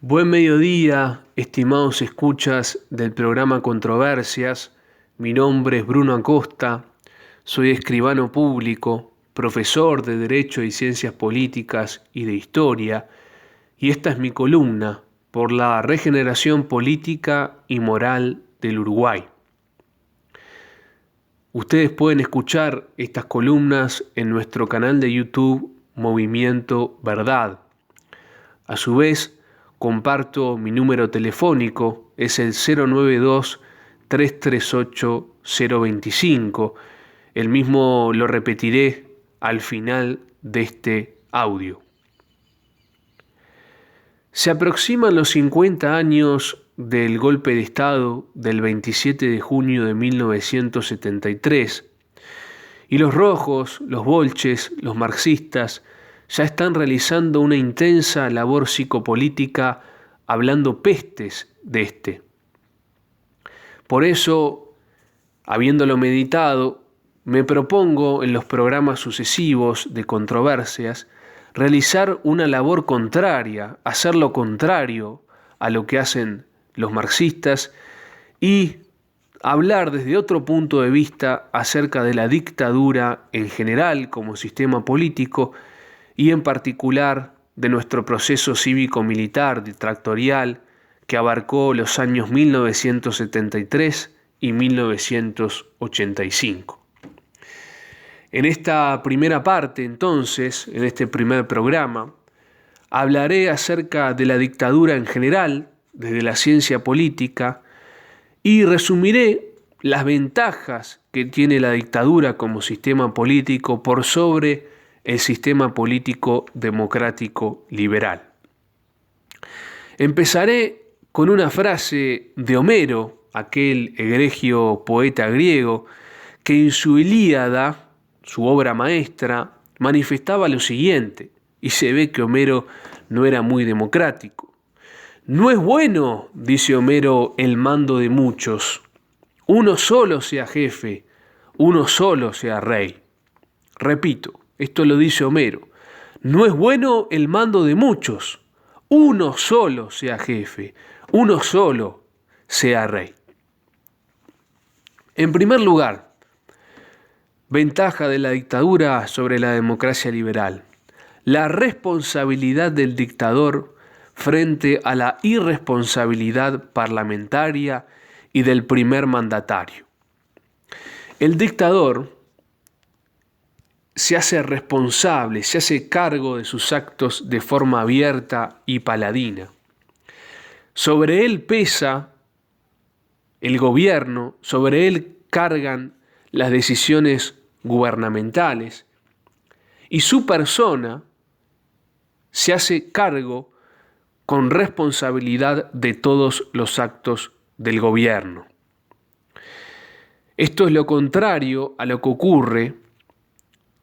Buen mediodía, estimados escuchas del programa Controversias. Mi nombre es Bruno Acosta, soy escribano público, profesor de Derecho y Ciencias Políticas y de Historia, y esta es mi columna por la regeneración política y moral del Uruguay. Ustedes pueden escuchar estas columnas en nuestro canal de YouTube Movimiento Verdad. A su vez, comparto mi número telefónico, es el 092-338-025. El mismo lo repetiré al final de este audio. Se aproximan los 50 años del golpe de Estado del 27 de junio de 1973 y los rojos, los bolches, los marxistas ya están realizando una intensa labor psicopolítica hablando pestes de este. Por eso, habiéndolo meditado, me propongo en los programas sucesivos de controversias realizar una labor contraria, hacer lo contrario a lo que hacen los marxistas y hablar desde otro punto de vista acerca de la dictadura en general como sistema político y en particular de nuestro proceso cívico-militar dictatorial que abarcó los años 1973 y 1985. En esta primera parte, entonces, en este primer programa, hablaré acerca de la dictadura en general, desde la ciencia política, y resumiré las ventajas que tiene la dictadura como sistema político por sobre el sistema político democrático liberal. Empezaré con una frase de Homero, aquel egregio poeta griego, que en su Ilíada, su obra maestra, manifestaba lo siguiente, y se ve que Homero no era muy democrático. No es bueno, dice Homero, el mando de muchos. Uno solo sea jefe, uno solo sea rey. Repito, esto lo dice Homero. No es bueno el mando de muchos. Uno solo sea jefe, uno solo sea rey. En primer lugar, ventaja de la dictadura sobre la democracia liberal. La responsabilidad del dictador frente a la irresponsabilidad parlamentaria y del primer mandatario. El dictador se hace responsable, se hace cargo de sus actos de forma abierta y paladina. Sobre él pesa el gobierno, sobre él cargan las decisiones gubernamentales y su persona se hace cargo con responsabilidad de todos los actos del gobierno. Esto es lo contrario a lo que ocurre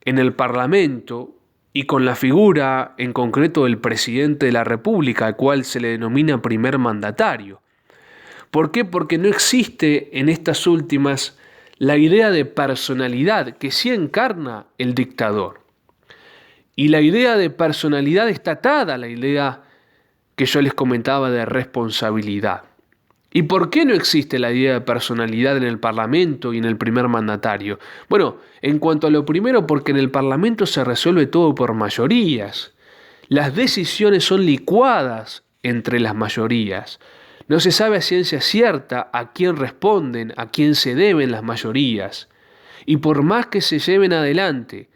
en el Parlamento y con la figura en concreto del presidente de la República, al cual se le denomina primer mandatario. ¿Por qué? Porque no existe en estas últimas la idea de personalidad que sí encarna el dictador. Y la idea de personalidad está atada a la idea que yo les comentaba de responsabilidad. ¿Y por qué no existe la idea de personalidad en el Parlamento y en el primer mandatario? Bueno, en cuanto a lo primero, porque en el Parlamento se resuelve todo por mayorías. Las decisiones son licuadas entre las mayorías. No se sabe a ciencia cierta a quién responden, a quién se deben las mayorías. Y por más que se lleven adelante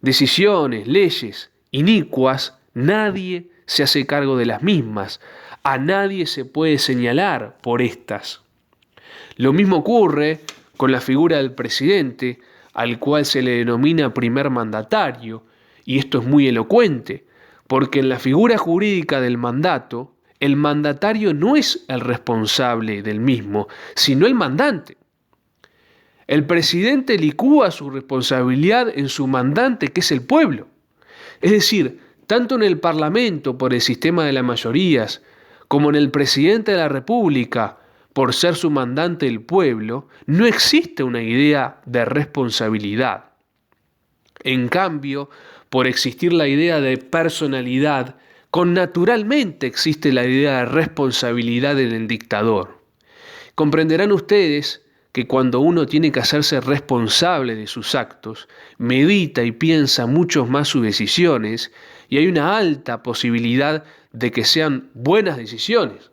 decisiones, leyes inicuas, nadie se hace cargo de las mismas. A nadie se puede señalar por estas. Lo mismo ocurre con la figura del presidente, al cual se le denomina primer mandatario, y esto es muy elocuente, porque en la figura jurídica del mandato, el mandatario no es el responsable del mismo, sino el mandante. El presidente licúa su responsabilidad en su mandante, que es el pueblo. Es decir, tanto en el Parlamento por el sistema de las mayorías, como en el presidente de la República por ser su mandante el pueblo, no existe una idea de responsabilidad. En cambio, por existir la idea de personalidad, Connaturalmente existe la idea de responsabilidad en el dictador. Comprenderán ustedes que cuando uno tiene que hacerse responsable de sus actos, medita y piensa mucho más sus decisiones y hay una alta posibilidad de que sean buenas decisiones.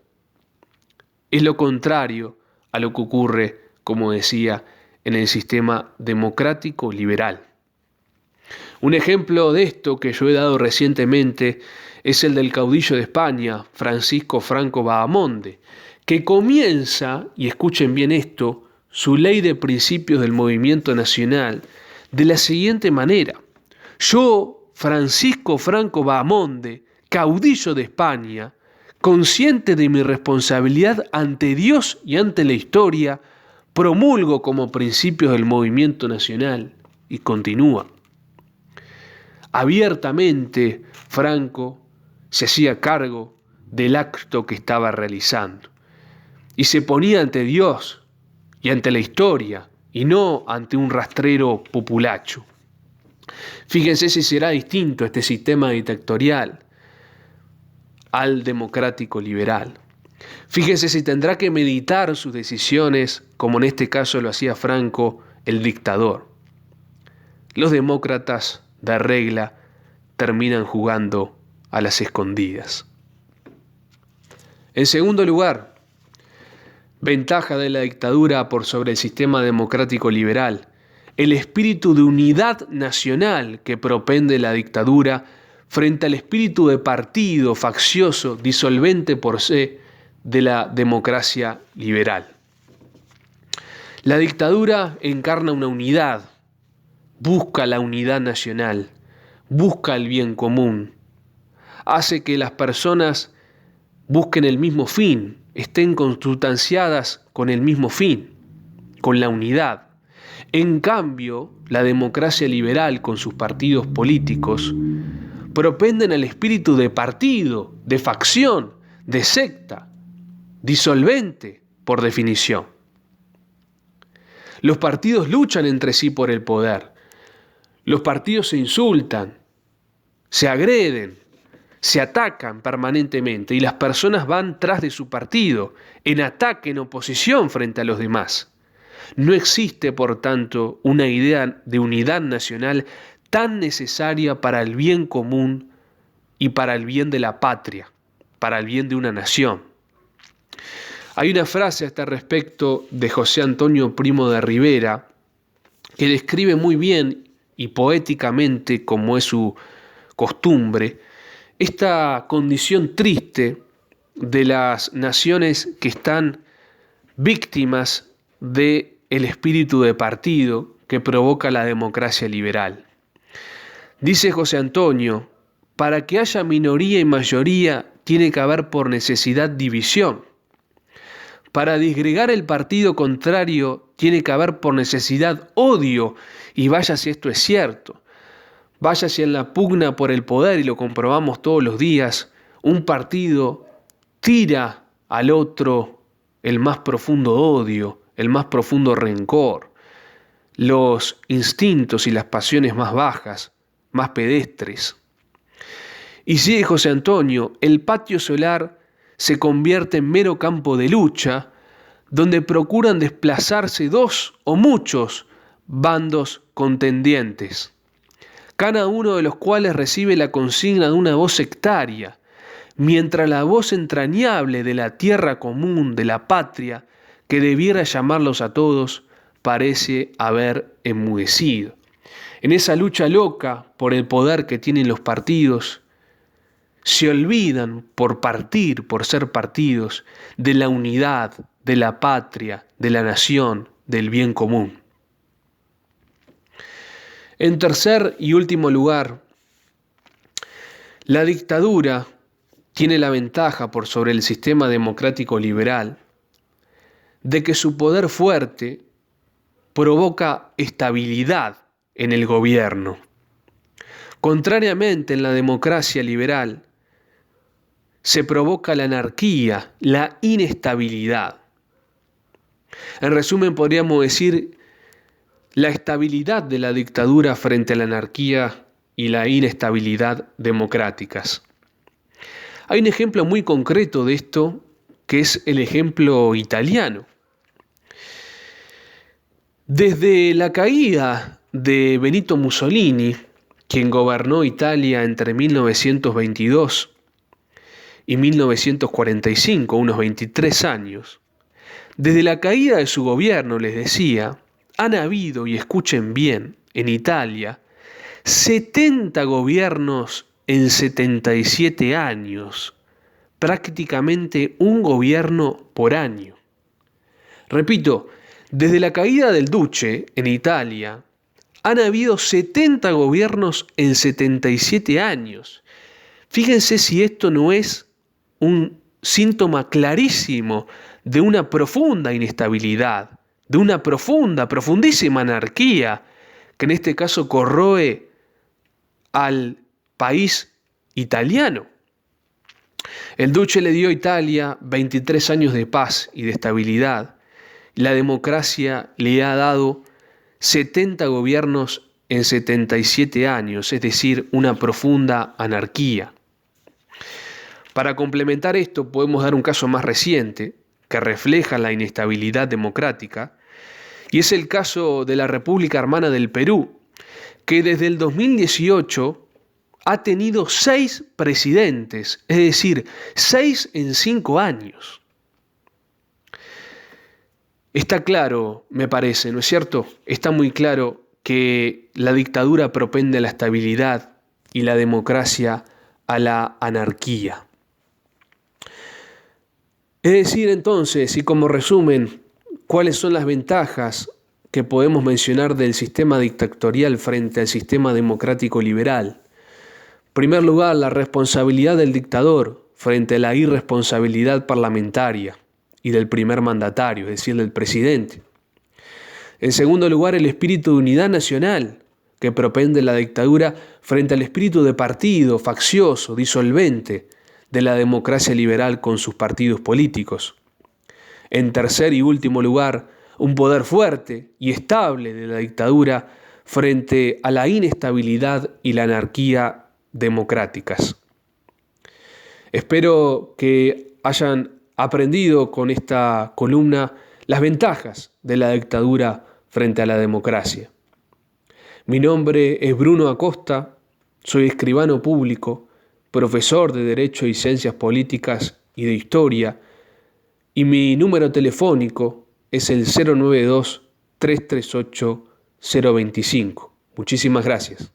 Es lo contrario a lo que ocurre, como decía, en el sistema democrático liberal. Un ejemplo de esto que yo he dado recientemente es el del caudillo de España, Francisco Franco Bahamonde, que comienza, y escuchen bien esto, su ley de principios del movimiento nacional de la siguiente manera: yo, Francisco Franco Bahamonde, caudillo de España, consciente de mi responsabilidad ante Dios y ante la historia, promulgo como principios del movimiento nacional. Y continúa. Abiertamente, Franco se hacía cargo del acto que estaba realizando y se ponía ante Dios y ante la historia y no ante un rastrero populacho. Fíjense si será distinto este sistema dictatorial al democrático liberal. Fíjense si tendrá que meditar sus decisiones, como en este caso lo hacía Franco, el dictador. Los demócratas, de regla, terminan jugando a las escondidas. En segundo lugar, ventaja de la dictadura por sobre el sistema democrático liberal: el espíritu de unidad nacional que propende la dictadura frente al espíritu de partido faccioso, disolvente por sí, de la democracia liberal. La dictadura encarna una unidad, busca la unidad nacional, busca el bien común, hace que las personas busquen el mismo fin, estén consustanciadas con el mismo fin, con la unidad. En cambio, la democracia liberal, con sus partidos políticos, propenden al espíritu de partido, de facción, de secta, disolvente por definición. Los partidos luchan entre sí por el poder. Los partidos se insultan, se agreden, se atacan permanentemente y las personas van tras de su partido, en ataque, en oposición frente a los demás. No existe, por tanto, una idea de unidad nacional tan necesaria para el bien común y para el bien de la patria, para el bien de una nación. Hay una frase a este respecto de José Antonio Primo de Rivera que describe muy bien y poéticamente, como es su costumbre, esta condición triste de las naciones que están víctimas del espíritu de partido que provoca la democracia liberal. Dice José Antonio: para que haya minoría y mayoría tiene que haber por necesidad división. Para disgregar el partido contrario tiene que haber por necesidad odio, y vaya si esto es cierto. Vaya si en la pugna por el poder, y lo comprobamos todos los días, un partido tira al otro el más profundo odio, el más profundo rencor, los instintos y las pasiones más bajas, más pedestres. Y sigue José Antonio: el patio solar se convierte en mero campo de lucha, donde procuran desplazarse dos o muchos bandos contendientes, cada uno de los cuales recibe la consigna de una voz sectaria, mientras la voz entrañable de la tierra común, de la patria, que debiera llamarlos a todos, parece haber enmudecido. En esa lucha loca por el poder que tienen los partidos, se olvidan por partir, por ser partidos, de la unidad, de la patria, de la nación, del bien común. En tercer y último lugar, la dictadura tiene la ventaja por sobre el sistema democrático liberal de que su poder fuerte provoca estabilidad en el gobierno. Contrariamente, en la democracia liberal se provoca la anarquía, la inestabilidad. En resumen, podríamos decir la estabilidad de la dictadura frente a la anarquía y la inestabilidad democráticas. Hay un ejemplo muy concreto de esto, que es el ejemplo italiano. Desde la caída de Benito Mussolini, quien gobernó Italia entre 1922 y 1945, unos 23 años, desde la caída de su gobierno, les decía, han habido, y escuchen bien, en Italia, 70 gobiernos en 77 años, prácticamente un gobierno por año. Repito, desde la caída del Duce en Italia, han habido 70 gobiernos en 77 años. Fíjense si esto no es un síntoma clarísimo de una profunda inestabilidad, de una profundísima anarquía, que en este caso corroe al país italiano. El Duce le dio a Italia 23 años de paz y de estabilidad. La democracia le ha dado 70 gobiernos en 77 años, es decir, una profunda anarquía. Para complementar esto, podemos dar un caso más reciente que refleja la inestabilidad democrática, y es el caso de la República Hermana del Perú, que desde el 2018 ha tenido 6 presidentes, es decir, 6 en 5 años. Está claro, me parece, ¿no es cierto? Está muy claro que la dictadura propende a la estabilidad y la democracia a la anarquía. Es decir, entonces, y como resumen, ¿cuáles son las ventajas que podemos mencionar del sistema dictatorial frente al sistema democrático liberal? En primer lugar, la responsabilidad del dictador frente a la irresponsabilidad parlamentaria y del primer mandatario, es decir, del presidente. En segundo lugar, el espíritu de unidad nacional que propende la dictadura frente al espíritu de partido, faccioso, disolvente de la democracia liberal con sus partidos políticos. En tercer y último lugar, un poder fuerte y estable de la dictadura frente a la inestabilidad y la anarquía democráticas. Espero que hayan aprendido con esta columna las ventajas de la dictadura frente a la democracia. Mi nombre es Bruno Acosta, soy escribano público, profesor de Derecho y Ciencias Políticas y de Historia, y mi número telefónico es el 092-338-025. Muchísimas gracias.